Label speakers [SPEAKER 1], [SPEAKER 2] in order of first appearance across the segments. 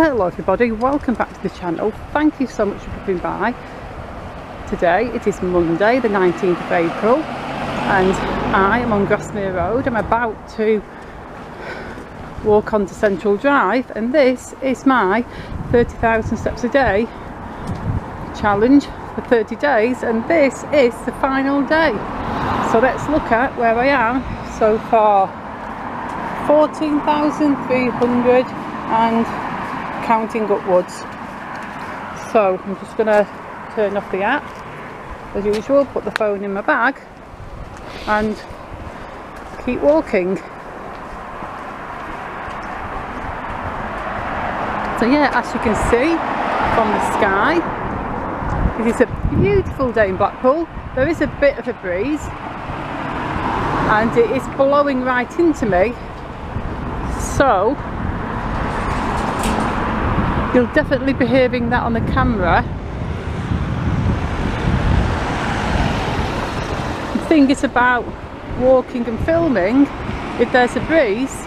[SPEAKER 1] Hello everybody, welcome back to the channel. Thank you so much for coming by. Today it is Monday the 19th of April and I am on Grasmere Road. I'm about to walk onto Central Drive and this is my 30,000 steps a day challenge for 30 days, and this is the final day. So let's look at where I am so far. 14,300 and counting upwards. So I'm just going to turn off the app as usual, put the phone in my bag and keep walking. So yeah, as you can see from the sky, it is a beautiful day in Blackpool. There is a bit of a breeze and it is blowing right into me, so you'll definitely be hearing that on the camera. The thing is about walking and filming, if there's a breeze,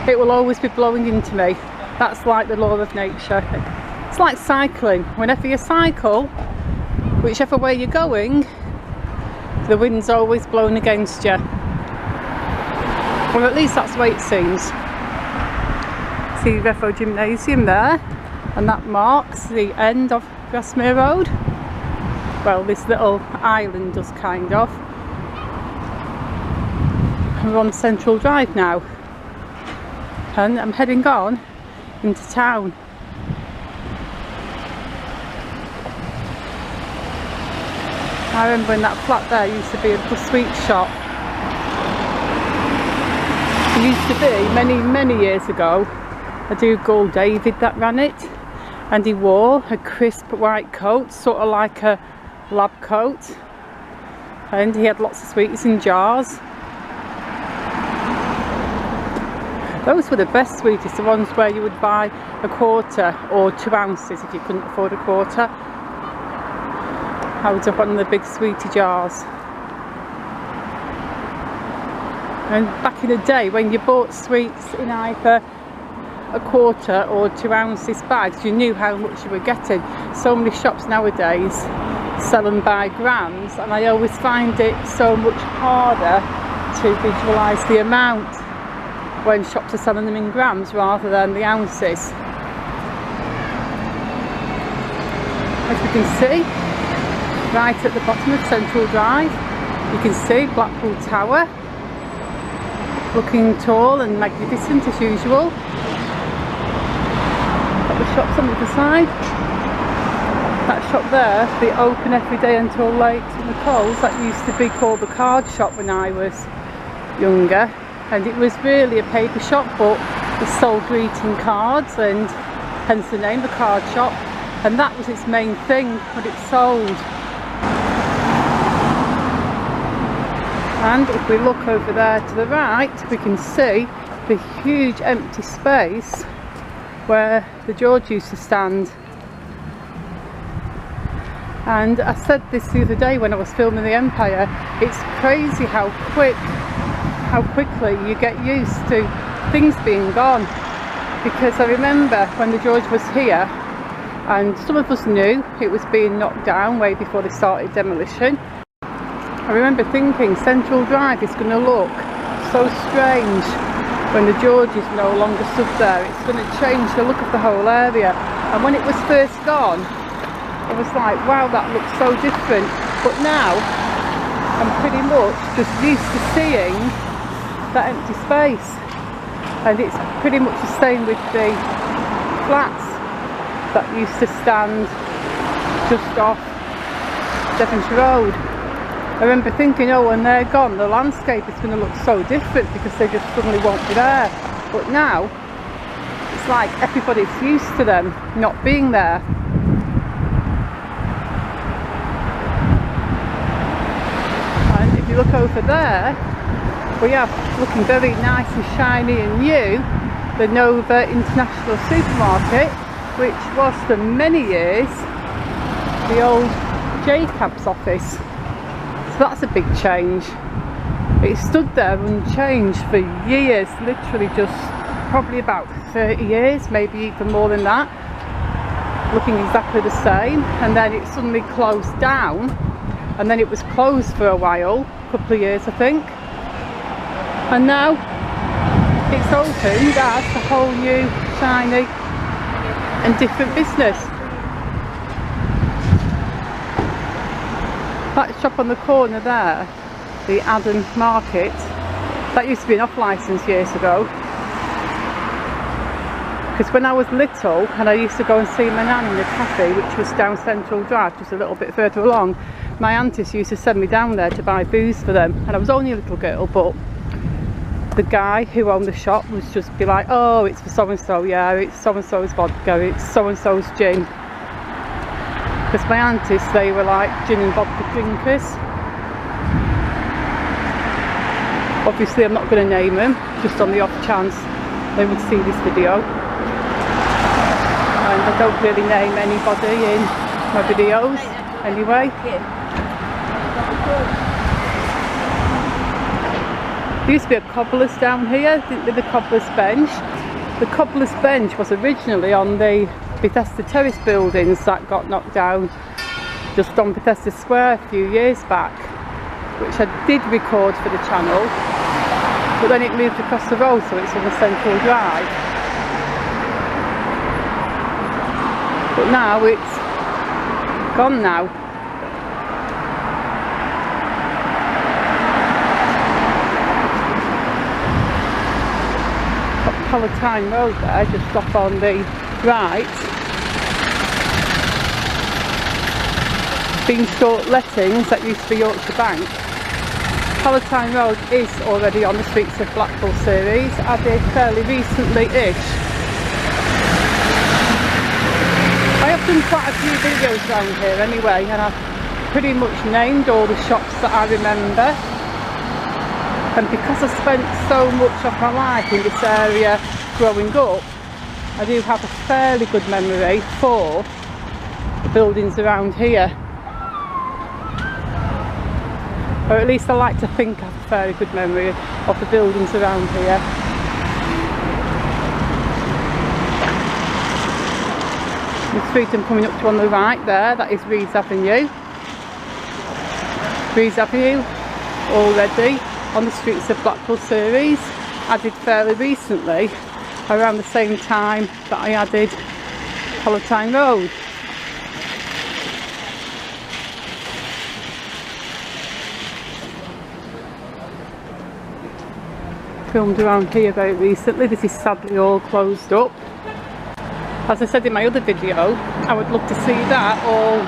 [SPEAKER 1] it will always be blowing into me. That's like the law of nature. It's like cycling. Whenever you cycle, whichever way you're going, the wind's always blowing against you. Well, at least that's the way it seems. See Refo Gymnasium there, and that marks the end of Grasmere Road. Well, this little island does, kind of. We're on Central Drive now and I'm heading on into town. I remember when that flat there used to be a little sweet shop. It used to be many years ago a dude called David that ran it, and he wore a crisp white coat, sort of like a lab coat, and he had lots of sweets in jars. Those were the best sweeties, the ones where you would buy a quarter or 2 ounces if you couldn't afford a quarter, out of one of the big sweetie jars. And back in the day when you bought sweets in either a quarter or 2 ounces bags, you knew how much you were getting. So many shops nowadays sell them by grams, and I always find it so much harder to visualise the amount when shops are selling them in grams rather than the ounces. As you can see, right at the bottom of Central Drive, you can see Blackpool Tower, looking tall and magnificent as usual. Got the shops on the other side. That shop there, they open every day until late in the Coles. That used to be called the card shop when I was younger, and it was really a paper shop, but it sold greeting cards, and hence the name, the card shop, and that was its main thing, what it sold. And if we look over there to the right, we can see the huge empty space where the George used to stand. And I said this the other day when I was filming the Empire, it's crazy how quickly you get used to things being gone. Because I remember when the George was here, and some of us knew it was being knocked down way before they started demolition. I remember thinking Central Drive is going to look so strange when the George is no longer stood there. It's going to change the look of the whole area. And when it was first gone, I was like, wow, that looks so different. But now I'm pretty much just used to seeing that empty space, and it's pretty much the same with the flats that used to stand just off Devonshire Road. I remember thinking, oh, when they're gone, the landscape is going to look so different because they just suddenly won't be there. But now, it's like everybody's used to them not being there. And if you look over there, we have, looking very nice and shiny and new, the Nova International Supermarket, which was for many years the old JCAB's office. So that's a big change. It stood there unchanged for years, literally just probably about 30 years, maybe even more than that, looking exactly the same, and then it suddenly closed down, and then it was closed for a while, a couple of years I think, and now it's opened as a whole new, shiny and different business. That shop on the corner there, the Adam Market, that used to be an off licence years ago. Because when I was little and I used to go and see my nan in the cafe, which was down Central Drive, just a little bit further along, my aunties used to send me down there to buy booze for them. And I was only a little girl, but the guy who owned the shop was just be like, oh, it's for so and so, yeah, it's so and so's vodka, it's so and so's gin. Because my aunties, they were like gin and vodka drinkers. Obviously I'm not going to name them, just on the off chance they would see this video. And I don't really name anybody in my videos anyway. There used to be a cobbler's down here, with the cobbler's bench. The cobbler's bench was originally on the Bethesda Terrace buildings that got knocked down just on Bethesda Square a few years back, which I did record for the channel, but then it moved across the road, so it's on the Central Drive. But now it's gone now. Got Palatine Road there, just off on the right. Beanstalk Lettings, that used to be Yorkshire Bank. Palatine Road is already on the Streets of Blackpool series, added fairly recently-ish. I have done quite a few videos around here anyway, and I've pretty much named all the shops that I remember. And because I spent so much of my life in this area growing up, I do have a fairly good memory for the buildings around here. Or at least I like to think I have a fairly good memory of the buildings around here. The street I'm coming up to on the right there, that is Reeds Avenue. Reeds Avenue, already on the Streets of Blackpool series, added fairly recently, around the same time that I added Palatine Road. Filmed around here very recently. This is sadly all closed up. As I said in my other video, I would love to see that all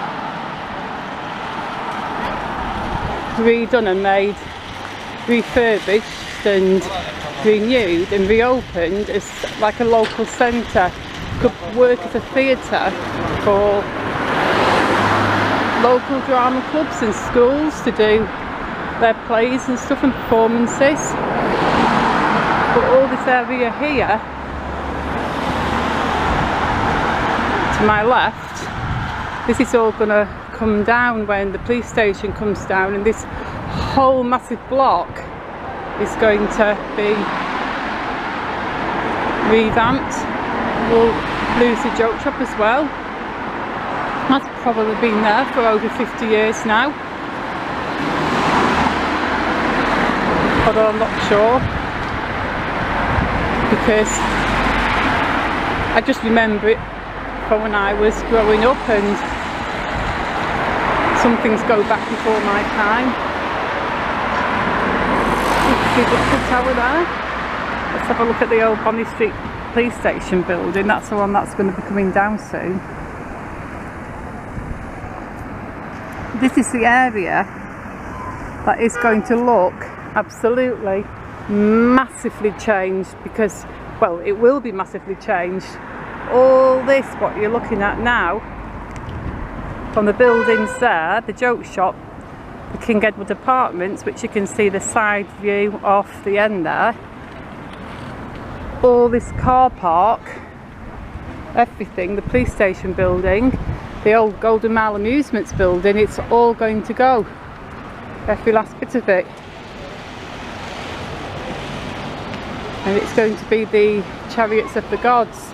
[SPEAKER 1] redone and made, refurbished and renewed and reopened as like a local centre. Could work as a theatre for local drama clubs and schools to do their plays and stuff and performances. But all this area here to my left, this is all going to come down when the police station comes down, and this whole massive block is going to be revamped. We'll lose the joke shop as well. That's probably been there for over 50 years now, although I'm not sure, because I just remember it from when I was growing up, and some things go back before my time. See the tower there? Let's have a look at the old Bonny Street police station building. That's the one that's going to be coming down soon. This is the area that is going to look absolutely massively changed, because, well, it will be massively changed. All this, what you're looking at now, from the buildings there, the joke shop, the King Edward Apartments, which you can see the side view off the end there, all this car park, everything, the police station building, the old Golden Mile Amusements building, it's all going to go, every last bit of it. and it's going to be the Chariots of the Gods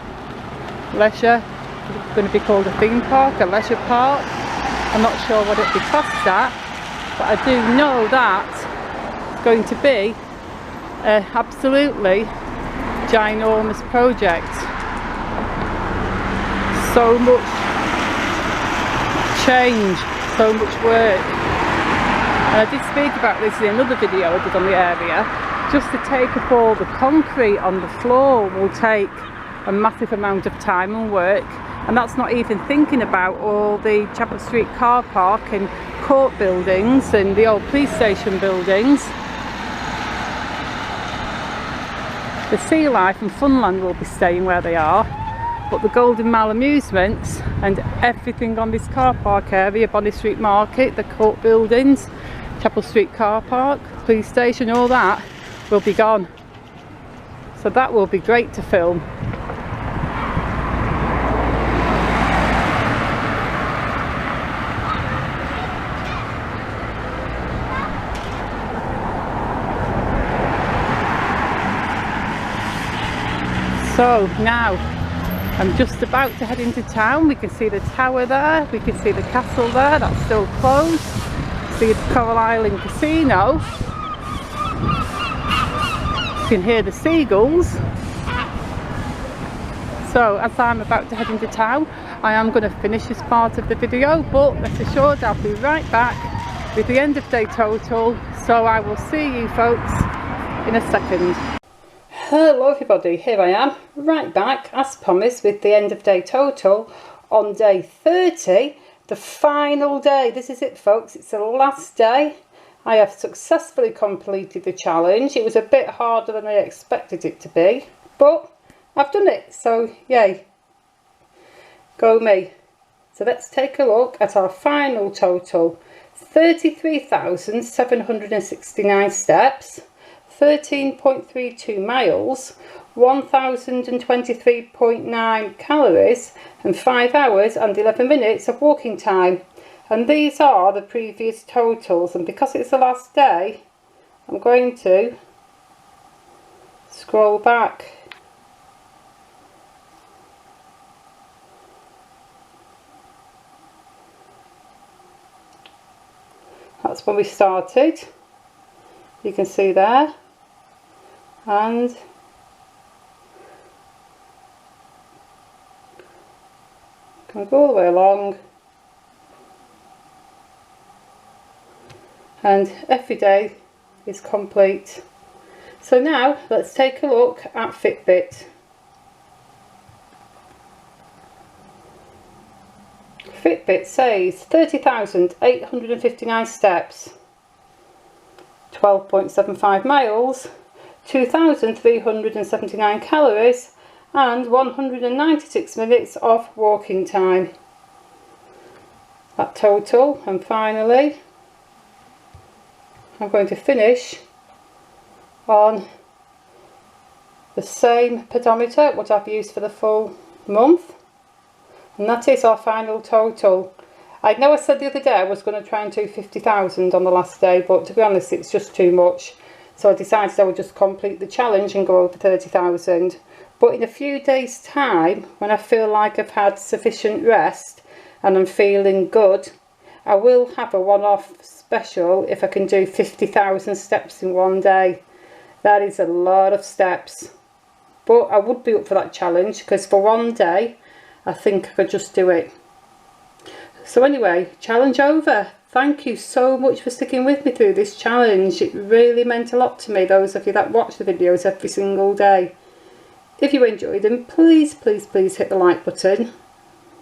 [SPEAKER 1] leisure. It's going to be called a theme park, a leisure park. I'm not sure what it'll be classed at, but I do know that it's going to be an absolutely ginormous project. So much change, so much work. And I did speak about this in another video I did on the area. Just to take up all the concrete on the floor will take a massive amount of time and work, and that's not even thinking about all the Chapel Street car park and court buildings and the old police station buildings. The Sea Life and Funland will be staying where they are, but the Golden Mile Amusements and everything on this car park area, Bonny Street Market, the court buildings, Chapel Street car park, police station, all that will be gone. So that will be great to film. So now I'm just about to head into town. We can see the tower there, we can see the castle there, that's still closed. See the Coral Island Casino. You can hear the seagulls. So as I'm about to head into town, I am going to finish this part of the video, but rest assured I'll be right back with the end of day total. So I will see you folks in a second. Hello everybody, here I am, right back as promised with the end of day total on day 30, the final day. This is it folks, it's the last day. I have successfully completed the challenge. It was a bit harder than I expected it to be, but I've done it, so yay, go me. So let's take a look at our final total. 33,769 steps, 13.32 miles, 1023.9 calories, and 5 hours and 11 minutes of walking time. And these are the previous totals, and because it's the last day, I'm going to scroll back. That's when we started, you can see there. And can go all the way along, and every day is complete. So now let's take a look at Fitbit. Fitbit says 30,859 steps, 12.75 miles, 2,379 calories, and 196 minutes of walking time. That total, and finally I'm going to finish on the same pedometer what I've used for the full month, and that is our final total. I know I said the other day I was going to try and do 50,000 on the last day, but to be honest it's just too much. So I decided I would just complete the challenge and go over 30,000. But in a few days time, when I feel like I've had sufficient rest and I'm feeling good, I will have a one-off special if I can do 50,000 steps in one day. That is a lot of steps. But I would be up for that challenge, because for one day, I think I could just do it. So anyway, challenge over. Thank you so much for sticking with me through this challenge. It really meant a lot to me, those of you that watch the videos every single day. If you enjoyed them, please, please, please hit the like button.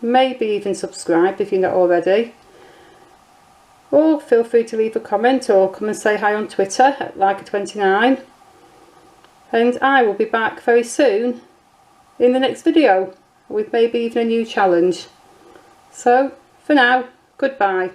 [SPEAKER 1] Maybe even subscribe if you're not already. Or feel free to leave a comment or come and say hi on Twitter at Leica29. And I will be back very soon in the next video with maybe even a new challenge. So, for now, goodbye.